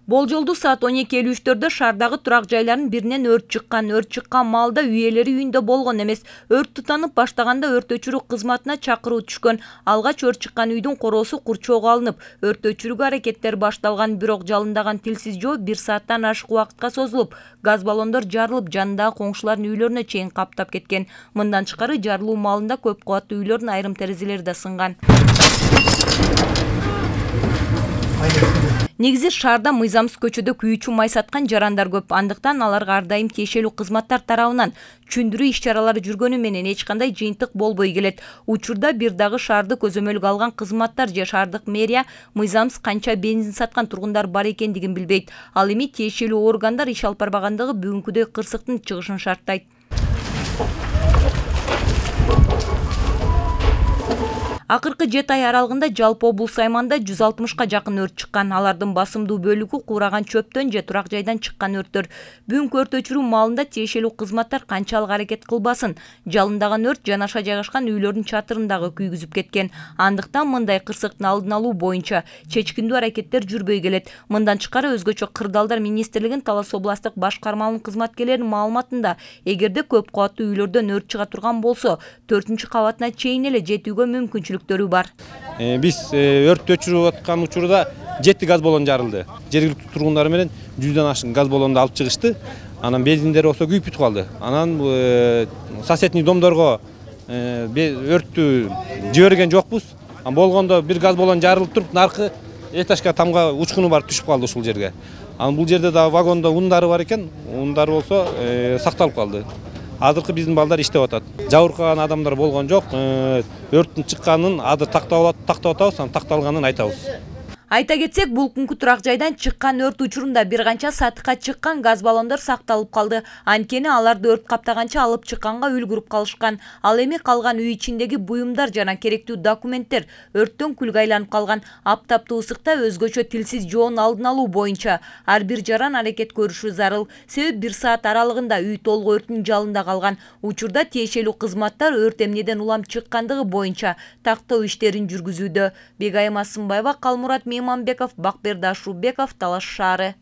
Болжолду саат 12:53-дө шаардагы турак жайлардын биринен өрт чыккан. Өрт чыккан маалда үй ээлери үйүндө болгон эмес. Өрт тутанып баштаганда өрт өчүрүү кызматына чакыруу түшкөн. Алгач өрт чыккан үйдүн короосу курчоого алынып, өрт өчүрүүгө аракеттер башталган, бирок жалындаган тилсиз жоо 1 сааттан ашык убакытка созулуп, газ баллондор жарылып, жанындагы коңшулардын үйлөрүнө чейин каптап кеткен. Мындан тышкары жарылуу маалында көп кубаттуу үйлөрдүн айрым терезелери да сынган. Негизи шаарда Мыйзамсыз көчөдө күйүүчү май саткан жарандар көп. Андыктан аларга ар дайым тиешелүү кызматтар тарабынан түшүндүрүү иш-чаралары жүргөнү менен эч кандай жыйынтык болбой келет. Учурда бир дагы шаарды көзөмөлгө алган кызматтар же шаардык мэрия мыйзамсыз канча бензин саткан тургундар бар экендигин билбейт. Ал эми тиешелүү органдар иш алып барбагандыгы бүгүнкүдөй кырсыктын чыгышын шарттайт. Акыркы 7 ай аралыгында жалпы облус аймагында 160ка жакын өрт чыккан. Алардын басымдуу бөлүгү кураган чөптөн же турак жайдан чыккан өрттөр. Бүгүнкү өрт өчүрүү маалында тиешелүү кызматтар канчалык аракет кылбасын, жалындаган өрт жанаша жайгашкан үйлөрдүн чатырындагы күйгүзүп кеткен. Андыктан мындай кырсыктын алдын алуу боюнча чечкиндүү аракеттер жүрбөй келет. Мындан тышкары өзгөчө Кырдаалдар министрлигинин Талас областык башкармалынын кызматкерлеринин маалыматында, эгерде көп кубаттуу үйлөрдөн өрт чыга турган болсо, 4-кабатына чейин эле жетүүгө мүмкүнчүлүктөрү бар. Биз өрт өчүрүп аткан учурда 7 газ баллон жарылды. Жергиликтүү тургундар менен 100дан ашык газ баллонду алып чыгышты. Анан бензиндер болсо күйүп бүтүп калды. Анан соседний домдорго өрттү жиберген жокпуз. Болгондо бир газ баллон жарылып туруп, наркы этажга тамга учкуну бар түшүп калды ушул жерге. Анан бул жерде да вагондо ундары бар экен. Ундар болсо сакталып калды. Азыркы биздин балдар иштеп атат. Жабыркаган адамдар болгон жок. Өрттүн чыкканын азыр тактап атабыз, анан такталганын айтабыз. Айта кетсек, бул күнкү турак жайдан чыккан өрт учурунда бир канча сатыкка чыккан газ баллондор сакталып калды. Анткени аларды өрт каптаганча алып чыкканга үлгүрүп калышкан. Ал эми калган үй ичиндеги буюмдар жана керектүү документтер өрттөн күлгө айланып калган. Аптаптуу ысыкта өзгөчө тилсиз жоонун алдын алуу боюнча ар бир жаран аракет көрүшү зарыл. Себеби 1 саат аралыгында үй толук өрттүн жалында калган. Учурда тиешелүү кызматтар өрт эмнеден улам чыккандыгы боюнча тактоо иштерин жүргүзүүдө. Бегайым Асымбаева, Калмурат Мейманбеков, Бакберди Ашурбеков, Талаш шаары.